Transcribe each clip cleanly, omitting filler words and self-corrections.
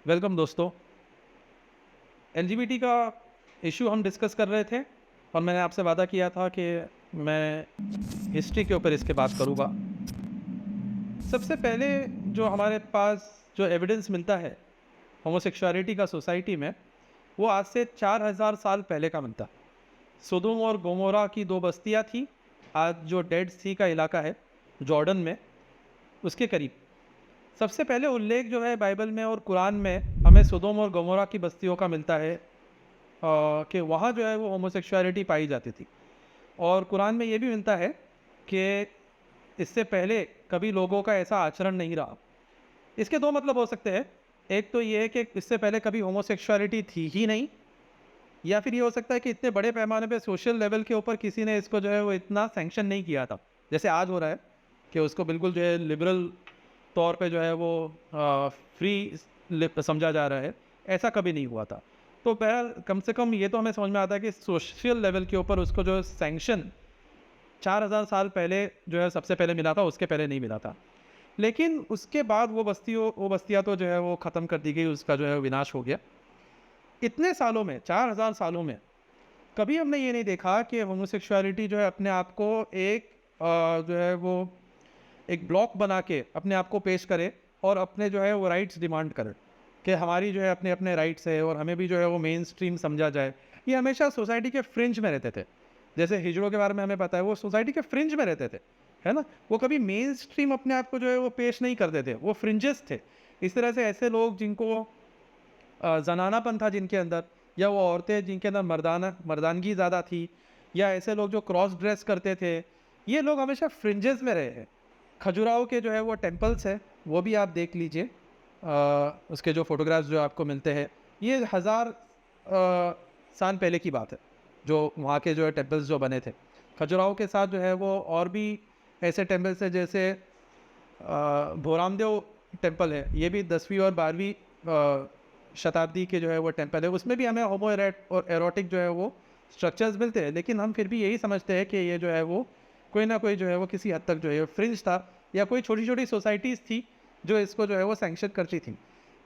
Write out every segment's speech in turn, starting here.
Welcome दोस्तों। LGBT का issue हम डिस्कस कर रहे थे और मैंने आपसे वादा किया था कि मैं हिस्ट्री के ऊपर इसके बात करूँगा। सबसे पहले जो हमारे पास जो एविडेंस मिलता है होमोसेक्सुअलिटी का सोसाइटी में, वो आज से 4000 साल पहले का मिलता है। सोदोम और गोमोरा की दो बस्तियाँ थी। आज जो डेड सी का इलाका है जॉर्डन में, उसके करीब सबसे पहले उल्लेख जो है बाइबल में और कुरान में हमें सोदोम और गोमोरा की बस्तियों का मिलता है कि वहाँ जो है वो होमोसेक्सुअलिटी पाई जाती थी। और कुरान में ये भी मिलता है कि इससे पहले कभी लोगों का ऐसा आचरण नहीं रहा। इसके दो मतलब हो सकते हैं। एक तो ये है कि इससे पहले कभी होमोसेक्सुअलिटी थी ही नहीं, या फिर ये हो सकता है कि इतने बड़े पैमाने पे सोशल लेवल के ऊपर किसी ने इसको जो है वो इतना सैंक्शन नहीं किया था, जैसे आज हो रहा है कि उसको बिल्कुल जो है लिबरल तौर पे जो है वो फ्री समझा जा रहा है। ऐसा कभी नहीं हुआ था। तो बहरहाल कम से कम ये तो हमें समझ में आता है कि सोशल लेवल के ऊपर उसको जो सैंक्शन 4000 साल पहले जो है सबसे पहले मिला था, उसके पहले नहीं मिला था। लेकिन उसके बाद वो बस्तियाँ तो जो है वो ख़त्म कर दी गई, उसका जो है विनाश हो गया। इतने सालों में, 4000 सालों में कभी हमने ये नहीं देखा कि होमोसेक्सुअलिटी जो है अपने आप को एक जो है वो एक ब्लॉक बना के अपने आप को पेश करे और अपने जो है वो राइट्स डिमांड करे कि हमारी जो है अपने अपने राइट्स है और हमें भी जो है वो मेन स्ट्रीम समझा जाए। ये हमेशा सोसाइटी के फ्रिंज में रहते थे। जैसे हिजड़ों के बारे में हमें पता है, वो सोसाइटी के फ्रिंज में रहते थे, है ना। वो कभी मेन स्ट्रीम अपने आप को जो है वो पेश नहीं करते थे, वो फ्रिंजेस थे। इस तरह से ऐसे लोग जिनको जनानापन था जिनके अंदर, या वो औरतें जिनके अंदर मर्दानगी ज़्यादा थी, या ऐसे लोग जो क्रॉस ड्रेस करते थे, ये लोग हमेशा फ्रिंजेस में रहे हैं। खजुराहो के जो है वो टेम्पल्स है, वो भी आप देख लीजिए। उसके जो फोटोग्राफ्स जो आपको मिलते हैं, ये हज़ार साल पहले की बात है जो वहाँ के जो है टेम्पल्स जो बने थे। खजुराहो के साथ जो है वो और भी ऐसे टेम्पल्स है, जैसे भोरामदेव टेम्पल है। ये भी 10वीं और 12वीं शताब्दी के जो है वो टेम्पल है। उसमें भी हमें होमो और एरोटिक जो है वो स्ट्रक्चर्स मिलते हैं, लेकिन हम फिर भी यही समझते हैं कि ये जो है वो कोई ना कोई जो है वो किसी हद तक जो है फ्रिंज था, या कोई छोटी छोटी सोसाइटीज़ थी जो इसको जो है वो सैंक्शन करती थी।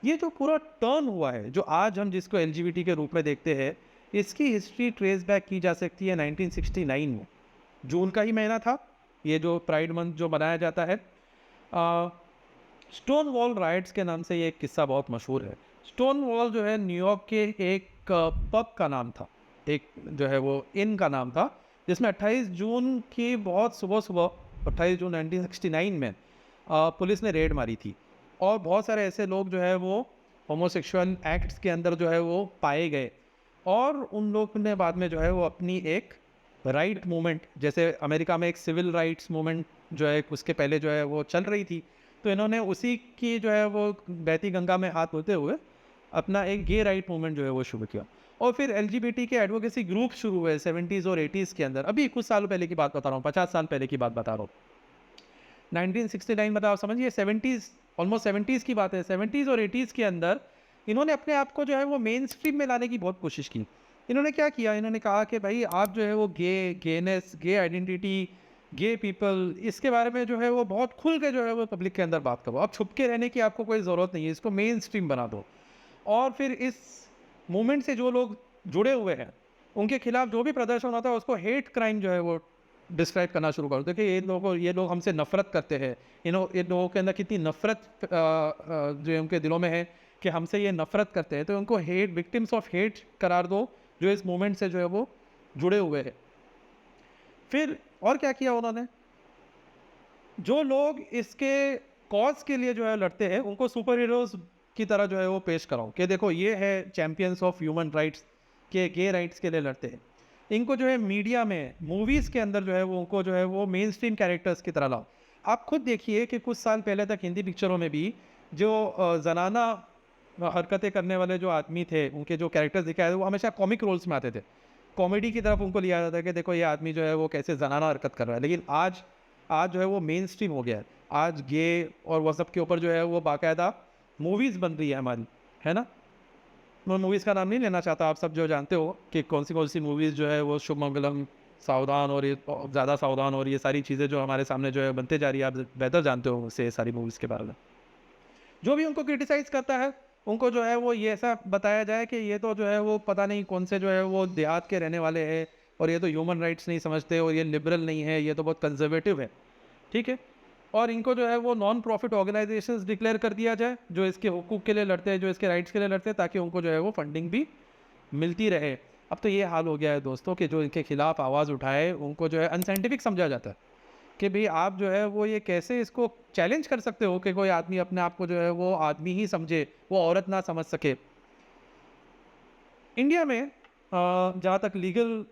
ये जो पूरा टर्न हुआ है, जो आज हम जिसको एलजीबीटी के रूप में देखते हैं, इसकी हिस्ट्री ट्रेस बैक की जा सकती है 1969 में। जून का ही महीना था ये, जो प्राइड मंथ जो मनाया जाता है। स्टोन वॉल राइट्स के नाम से ये एक किस्सा बहुत मशहूर है। स्टोन वॉल जो है न्यूयॉर्क के एक पब का नाम था, एक जो है वो इन का नाम था, जिसमें 28 जून की बहुत सुबह सुबह, 28 जून 1969 में पुलिस ने रेड मारी थी। और बहुत सारे ऐसे लोग जो है वो होमोसेक्सुअल एक्ट्स के अंदर जो है वो पाए गए। और उन लोग ने बाद में जो है वो अपनी एक राइट मूवमेंट, जैसे अमेरिका में एक सिविल राइट्स मूवमेंट जो है उसके पहले जो है वो चल रही थी, तो इन्होंने उसी की जो है वो बहती गंगा में हाथ धोते हुए अपना एक गे राइट मूवमेंट जो है वो शुरू किया। और फिर एलजीबीटी के एडवोकेसी ग्रुप शुरू हुए 70s और 80s के अंदर। अभी कुछ सालों पहले की बात बता रहा हूँ, 50 साल पहले की बात बता रहा हूँ। 1969 मतलब आप समझिए 70s, ऑलमोस्ट 70s की बात है। 70s और 80s के अंदर इन्होंने अपने आप को जो है वो मेन स्ट्रीम में लाने की बहुत कोशिश की। इन्होंने क्या किया, इन्होंने कहा कि भाई आप जो है वो गेनेस, गे आइडेंटिटी, गे पीपल, इसके बारे में जो है वो बहुत खुल के जो है वो पब्लिक के अंदर बात करो। अब छुप के रहने की आपको कोई ज़रूरत नहीं है, इसको मेन स्ट्रीम बना दो। और फिर इस मूवमेंट से जो लोग जुड़े हुए हैं, उनके खिलाफ जो भी प्रदर्शन होता है उसको हेट क्राइम जो है वो डिस्क्राइब करना शुरू कर दो कि ये लोग हमसे नफरत करते हैं। इन लोगों के अंदर कितनी नफरत जो उनके दिलों में है कि हमसे ये नफरत करते हैं, तो उनको हेट, विक्टिम्स ऑफ हेट करार दो, जो इस मूवमेंट से जो है वो जुड़े हुए हैं। फिर और क्या किया उन्होंने, जो लोग इसके कॉज के लिए जो है लड़ते हैं, उनको सुपर हीरोज की तरह जो है वो पेश कराओ कि देखो ये है चैंपियंस ऑफ ह्यूमन राइट्स, के गे राइट्स के लिए लड़ते हैं। इनको जो है मीडिया में, मूवीज़ के अंदर जो है वो उनको जो है वो मेन स्ट्रीम कैरेक्टर्स की तरह लाओ। आप खुद देखिए कि कुछ साल पहले तक हिंदी पिक्चरों में भी जो जनाना हरकतें करने वाले जो आदमी थे, उनके जो कैरेक्टर्स दिखाए थे, वो हमेशा कॉमिक रोल्स में आते थे। कॉमेडी की तरफ उनको लिया जाता है कि देखो ये आदमी जो है वो कैसे जनाना हरकत कर रहा है। लेकिन आज आज जो है वो मेन स्ट्रीम हो गया है। आज गे और वो सब के ऊपर जो है वो बाकायदा मूवीज़ बन रही है हमारी, है ना। मैं मूवीज़ का नाम नहीं लेना चाहता, आप सब जो जानते हो कि कौन सी मूवीज़ जो है वो शुभमंगलम, सावधान, और ये ज़्यादा सावधान, और ये सारी चीज़ें जो हमारे सामने जो है बनते जा रही है। आप बेहतर जानते हो उससे सारी मूवीज़ के बारे में। जो भी उनको क्रिटिसाइज़ करता है उनको जो है वो ये ऐसा बताया जाए कि ये तो जो है वो पता नहीं कौन से जो है वो देहात के रहने वाले हैं, और ये तो ह्यूमन राइट्स नहीं समझते, और ये लिबरल नहीं है, ये तो बहुत कंजर्वेटिव है, ठीक है। और इनको जो है वो नॉन प्रॉफिट ऑर्गेनाइजेशंस डिक्लेयर कर दिया जाए जो इसके हुकूक के लिए लड़ते हैं, जो इसके राइट्स के लिए लड़ते हैं, ताकि उनको जो है वो फंडिंग भी मिलती रहे। अब तो ये हाल हो गया है दोस्तों कि जो इनके खिलाफ आवाज़ उठाए उनको जो है अनसाइंटिफिक समझा जाता है कि भाई आप जो है वो ये कैसे इसको चैलेंज कर सकते हो कि कोई आदमी अपने आप को जो है वो आदमी ही समझे, वो औरत ना समझ सके। इंडिया में जहाँ तक लीगल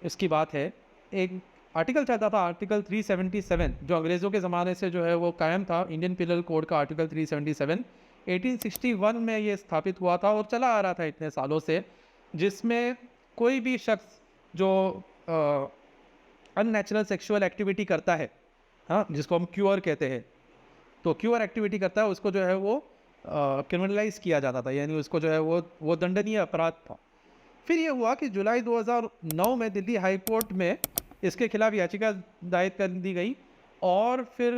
इसकी बात है, एक आर्टिकल चाहता था, आर्टिकल 377, जो अंग्रेज़ों के ज़माने से जो है वो कायम था, इंडियन पिनल कोड का आर्टिकल 377 1861 में ये स्थापित हुआ था और चला आ रहा था इतने सालों से, जिसमें कोई भी शख्स जो अननेचुरल सेक्सुअल एक्टिविटी करता है, हाँ, जिसको हम क्यूअर कहते हैं, तो क्यूअर एक्टिविटी करता है उसको जो है वो क्रिमिनलाइज किया जाता था, यानी उसको जो है वो दंडनीय अपराध था। फिर ये हुआ कि जुलाई 2009 में दिल्ली हाई कोर्ट में इसके खिलाफ याचिका दायर कर दी गई, और फिर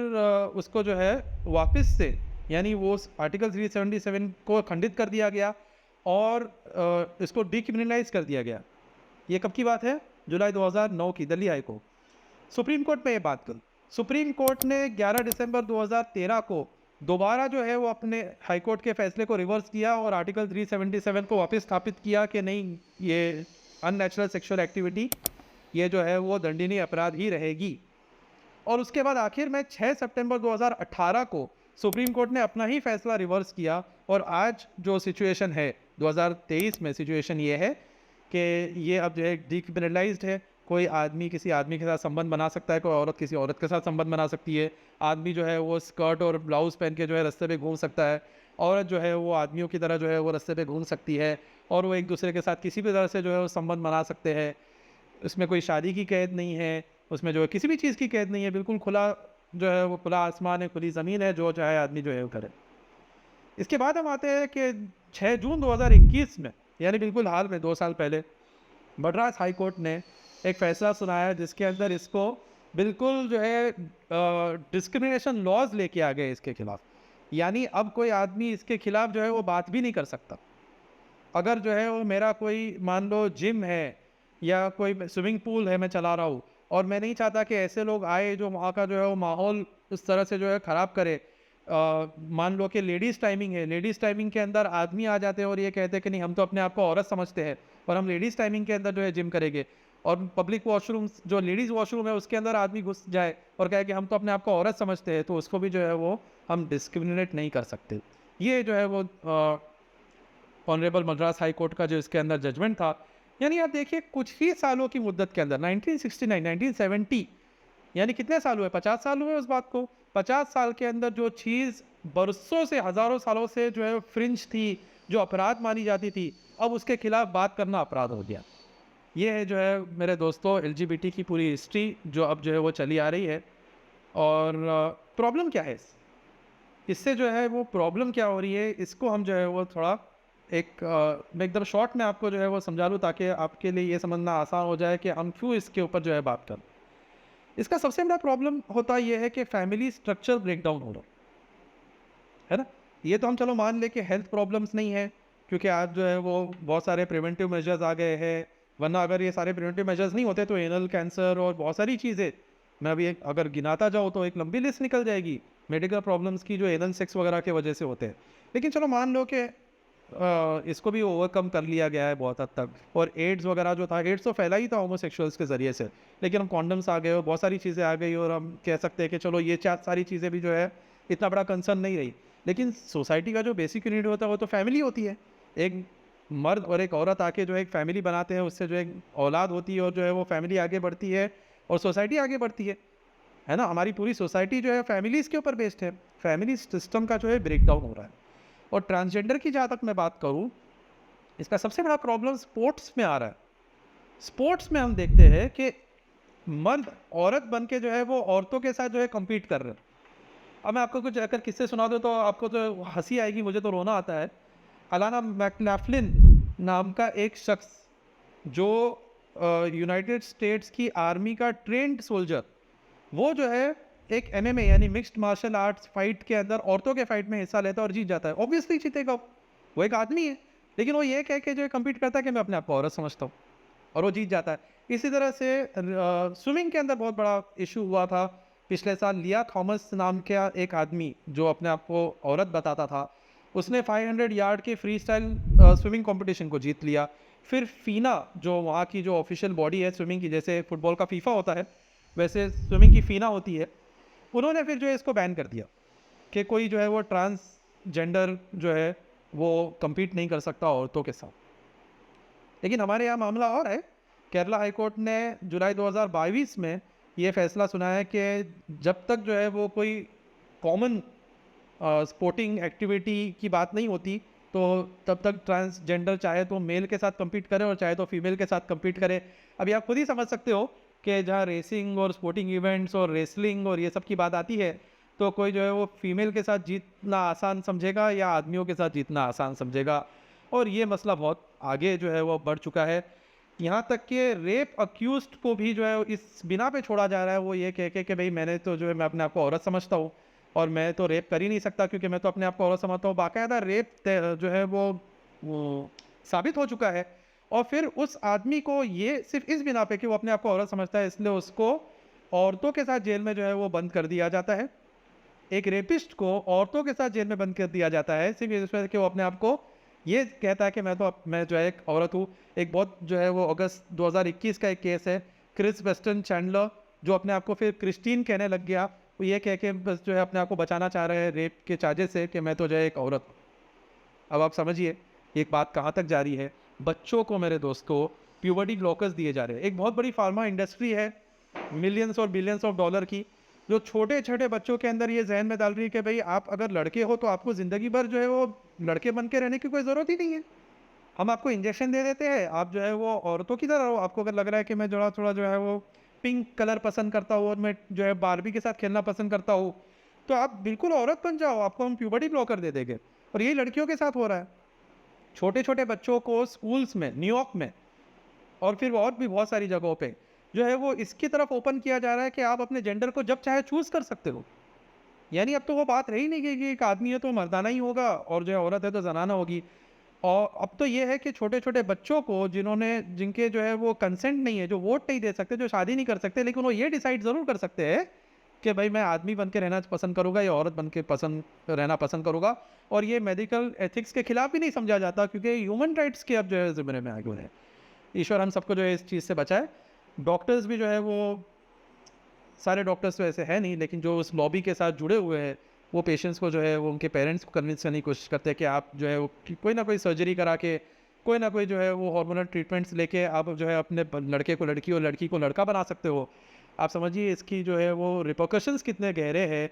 उसको जो है वापस से, यानी वो उस आर्टिकल 377 को खंडित कर दिया गया और इसको डिक्रिमिनलाइज कर दिया गया। ये कब की बात है? जुलाई 2009 की, Delhi high court. Supreme court में ये बात कर, सुप्रीम कोर्ट ने 11 दिसंबर 2013 को दोबारा जो है वो अपने हाई कोर्ट के फैसले को रिवर्स किया और आर्टिकल 377 को वापस स्थापित किया कि नहीं, ये अननेचुरल सेक्सुअल एक्टिविटी ये जो है वो दंडनीय अपराध ही रहेगी। और उसके बाद आखिर में 6 सितंबर 2018 को सुप्रीम कोर्ट ने अपना ही फैसला रिवर्स किया, और आज जो सिचुएशन है 2023 में, सिचुएशन ये है कि ये अब जो है डिक्रिमिनलाइज्ड है। कोई आदमी किसी आदमी के साथ संबंध बना सकता है, कोई औरत किसी औरत के साथ संबंध बना सकती है, आदमी जो है वो स्कर्ट और ब्लाउज़ पहन के जो है रास्ते पे घूम सकता है, औरत जो है वो आदमियों की तरह जो है वो रास्ते पे घूम सकती है, और वो एक दूसरे के साथ किसी भी तरह से जो है वो संबंध बना सकते हैं। इसमें कोई शादी की कैद नहीं है, उसमें जो है किसी भी चीज़ की कैद नहीं है, बिल्कुल खुला जो है वो खुला आसमान है, खुली ज़मीन है, जो चाहे आदमी जो है वो करे। इसके बाद हम आते हैं कि 6 जून 2021 में, यानी बिल्कुल हाल में 2 साल पहले, मद्रास हाई कोर्ट ने एक फैसला सुनाया जिसके अंदर इसको बिल्कुल जो है डिस्क्रिमिनेशन लॉज लेके आ गए इसके खिलाफ। यानी अब कोई आदमी इसके खिलाफ जो है वो बात भी नहीं कर सकता। अगर जो है वो मेरा कोई मान लो जिम है या कोई स्विमिंग पूल है मैं चला रहा हूँ, और मैं नहीं चाहता कि ऐसे लोग आए जो वहाँ का जो है वो माहौल उस तरह से जो है ख़राब करे। मान लो कि लेडीज़ टाइमिंग है, लेडीज़ टाइमिंग के अंदर आदमी आ जाते हैं और ये कहते हैं कि नहीं, हम तो अपने आप को औरत समझते हैं और हम लेडीज़ टाइमिंग के अंदर जो है जिम करेंगे, और पब्लिक वॉशरूम जो लेडीज़ वॉशरूम है उसके अंदर आदमी घुस जाए और कहे कि हम तो अपने आप को औरत समझते हैं, तो उसको भी जो है वो हम डिस्क्रिमिनेट नहीं कर सकते। ये जो है वो ऑनरेबल मद्रास हाई कोर्ट का जो इसके अंदर जजमेंट था। यानी आप देखिए कुछ ही सालों की मुद्दत के अंदर 1969 1970, यानी कितने साल हुए, 50 साल हुए उस बात को। 50 साल के अंदर जो चीज़ बरसों से हज़ारों सालों से जो है फ्रिंज थी, जो अपराध मानी जाती थी, अब उसके खिलाफ बात करना अपराध हो गया। ये है जो है मेरे दोस्तों एलजीबीटी की पूरी हिस्ट्री जो अब जो है वो चली आ रही है। और प्रॉब्लम क्या है इससे जो है वो प्रॉब्लम क्या हो रही है, इसको हम जो है वो थोड़ा मैं एकदम शॉर्ट में आपको जो है वो समझा लूँ, ताकि आपके लिए ये समझना आसान हो जाए कि हम क्यों इसके ऊपर जो है बात करें। इसका सबसे बड़ा प्रॉब्लम होता ये है कि फैमिली स्ट्रक्चर ब्रेकडाउन हो रहा है ना। ये तो हम चलो मान ले कि हेल्थ प्रॉब्लम्स नहीं है, क्योंकि आज जो है वो बहुत सारे प्रिवेंटिव मेजर्स आ गए हैं, वरना अगर ये सारे प्रिवेंटिव मेजर्स नहीं होते तो एनल कैंसर और बहुत सारी चीज़ें, मैं अभी अगर गिनाता जाऊँ तो एक लंबी लिस्ट निकल जाएगी मेडिकल प्रॉब्लम्स की जो एनल सेक्स वगैरह की वजह से होते हैं। लेकिन चलो मान लो कि इसको भी ओवरकम कर लिया गया है बहुत हद तक, और एड्स वगैरह जो था, एड्स तो फैला ही था होमोसेक्सुअल्स के ज़रिए से, लेकिन हम कॉन्डम्स आ गए और बहुत सारी चीज़ें आ गई, और हम कह सकते हैं कि चलो ये सारी चीज़ें भी जो है इतना बड़ा कंसर्न नहीं रही। लेकिन सोसाइटी का जो बेसिक नीड होता है वो तो फैमिली होती है। एक मर्द और एक औरत आके जो एक फैमिली बनाते हैं, उससे जो एक औलाद होती है, और जो है वो फैमिली आगे बढ़ती है और सोसाइटी आगे बढ़ती है ना। हमारी पूरी सोसाइटी जो है फैमिलीज़ के ऊपर बेस्ड है। फैमिली सिस्टम का जो है ब्रेकडाउन हो रहा है। और ट्रांसजेंडर की जहाँ तक मैं बात करूँ, इसका सबसे बड़ा प्रॉब्लम स्पोर्ट्स में आ रहा है। स्पोर्ट्स में हम देखते हैं कि मर्द औरत बन के जो है वो औरतों के साथ जो है कम्पीट कर रहे हैं। अब मैं आपको कुछ अगर किस्से सुना दूँ तो आपको तो हंसी आएगी, मुझे तो रोना आता है। अलाना मैकलैफ्लिन नाम का एक शख्स जो यूनाइटेड स्टेट्स की आर्मी का ट्रेंड सोल्जर, वो जो है एक MMA यानी मिक्स्ड मार्शल आर्ट्स फाइट के अंदर औरतों के फाइट में हिस्सा लेता है और जीत जाता है, ऑब्वियसली जीतेगा वो एक आदमी है, लेकिन वो ये कह के जो कम्पीट करता है कि मैं अपने आप को औरत समझता हूँ, और वो जीत जाता है। इसी तरह से स्विमिंग के अंदर बहुत बड़ा इशू हुआ था पिछले साल। लिया थॉमस नाम का एक आदमी जो अपने आप को औरत बताता था, उसने 500 यार्ड के फ्री स्टाइल स्विमिंग कंपटीशन को जीत लिया। फिर फीना जो वहाँ की जो ऑफिशियल बॉडी है स्विमिंग की, जैसे फुटबॉल का फीफा होता है वैसे स्विमिंग की फीना होती है, उन्होंने फिर जो है इसको बैन कर दिया कि कोई जो है वो ट्रांसजेंडर जो है वो कम्पीट नहीं कर सकता औरतों के साथ। लेकिन हमारे यहाँ मामला और है। केरला हाईकोर्ट ने जुलाई 2022 में ये फैसला सुना है कि जब तक जो है वो कोई कॉमन स्पोर्टिंग एक्टिविटी की बात नहीं होती तो तब तक ट्रांसजेंडर चाहे तो मेल के साथ कम्पीट करे और चाहे तो फीमेल के साथ कम्पीट करे। अभी आप खुद ही समझ सकते हो कि जहाँ रेसिंग और स्पोर्टिंग इवेंट्स और रेसलिंग और ये सब की बात आती है तो कोई जो है वो फीमेल के साथ जीतना आसान समझेगा या आदमियों के साथ जीतना आसान समझेगा। और ये मसला बहुत आगे जो है वो बढ़ चुका है, यहाँ तक कि रेप अक्यूज्ड को भी जो है इस बिना पे छोड़ा जा रहा है, वो ये कह के कि भाई मैंने तो जो है मैं अपने आप को औरत समझता हूँ और मैं तो रेप कर ही नहीं सकता क्योंकि मैं तो अपने आप को औरत समझता हूँ। बाकायदा रेप जो है वो साबित हो चुका है, और फिर उस आदमी को ये सिर्फ इस बिना पे कि वो अपने आप को औरत समझता है इसलिए उसको औरतों के साथ जेल में जो है वो बंद कर दिया जाता है। एक रेपिस्ट को औरतों के साथ जेल में बंद कर दिया जाता है सिर्फ इस वजह से कि वो अपने आप को ये कहता है कि मैं जो है एक औरत हूँ। एक बहुत जो है वो अगस्त 2021 का एक केस है, क्रिस वेस्टन चैंडलर जो अपने आप को फिर क्रिस्टीन कहने लग गया, वो ये कह के बस जो है अपने आप को बचाना चाह रहे हैं रेप के चार्जेस से कि मैं तो जो है एक औरत हूँ। अब आप समझिए एक बात कहाँ तक जारी है। बच्चों को, मेरे दोस्त को, प्यूबर्टी ब्लॉकर्स दिए जा रहे हैं। एक बहुत बड़ी फार्मा इंडस्ट्री है मिलियंस और बिलियंस ऑफ डॉलर की, जो छोटे छोटे बच्चों के अंदर ये जहन में डाल रही है कि भाई आप अगर लड़के हो तो आपको ज़िंदगी भर जो है वो लड़के बन के रहने की कोई ज़रूरत ही नहीं है। हम आपको इंजेक्शन दे देते हैं, आप जो है वो औरतों की तरह हो। आपको अगर लग रहा है कि मैं थोड़ा थोड़ा जो है वो पिंक कलर पसंद करता हूँ और मैं जो है बारबी के साथ खेलना पसंद करता हूँ, तो आप बिल्कुल औरत बन जाओ, आपको हम प्यूबर्टी ब्लॉकर दे देंगे। और यही लड़कियों के साथ हो रहा है। छोटे छोटे बच्चों को स्कूल्स में, न्यूयॉर्क में और फिर और भी बहुत सारी जगहों पे जो है वो इसकी तरफ ओपन किया जा रहा है कि आप अपने जेंडर को जब चाहे चूज़ कर सकते हो। यानी अब तो वो बात रही नहीं कि एक आदमी है तो मर्दाना ही होगा और जो है औरत है तो जनाना होगी। और अब तो ये है कि छोटे छोटे बच्चों को जिनके जो है वो कंसेंट नहीं है, जो वोट नहीं दे सकते, जो शादी नहीं कर सकते, लेकिन वो ये डिसाइड ज़रूर कर सकते हैं कि भाई मैं आदमी बन के रहना पसंद करूँगा या औरत बन के रहना पसंद करूँगा। और ये मेडिकल एथिक्स के खिलाफ भी नहीं समझा जाता क्योंकि ह्यूमन राइट्स के अब जो है ज़िम्मे में आगे हैं। ईश्वर हम सबको जो है इस चीज़ से बचाए। डॉक्टर्स भी जो है वो, सारे डॉक्टर्स तो ऐसे हैं नहीं, लेकिन जो उस लॉबी के साथ जुड़े हुए हैं वो पेशेंट्स को जो है वो उनके पेरेंट्स को कन्विंस करने की कोशिश करते हैं कि आप जो है वो कोई ना कोई सर्जरी करा के, कोई ना कोई जो है वो हार्मोनल ट्रीटमेंट्स लेके आप जो है अपने लड़के को लड़की और लड़की को लड़का बना सकते हो। आप समझिए इसकी जो है वो रिपोकशंस कितने गहरे हैं।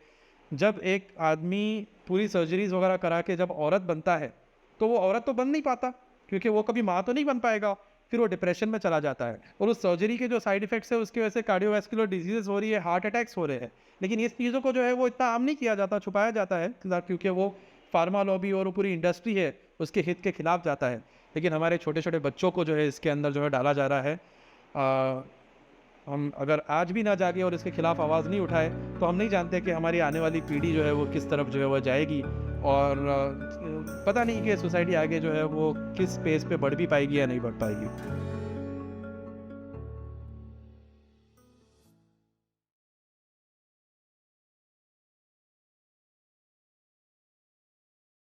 जब एक आदमी पूरी सर्जरीज वगैरह करा के जब औरत बनता है तो वो औरत तो बन नहीं पाता क्योंकि वो कभी माँ तो नहीं बन पाएगा, फिर वो डिप्रेशन में चला जाता है और उस सर्जरी के जो साइड इफेक्ट्स है उसकी वजह से कार्डियोवैस्कुलर डिजीजेस हो रही है, हार्ट अटैक्स हो रहे हैं। लेकिन इस चीज़ों को जो है वो इतना आम नहीं किया जाता, छुपाया जाता है क्योंकि वो फार्मा लॉबी और वो पूरी इंडस्ट्री है उसके हित के खिलाफ जाता है। लेकिन हमारे छोटे छोटे बच्चों को जो है इसके अंदर जो है डाला जा रहा है। हम अगर आज भी ना जागे और इसके खिलाफ आवाज़ नहीं उठाए तो हम नहीं जानते कि हमारी आने वाली पीढ़ी जो है वो किस तरफ जो है वो जाएगी, और पता नहीं कि सोसाइटी आगे जो है वो किस पेस पे बढ़ भी पाएगी या नहीं बढ़ पाएगी।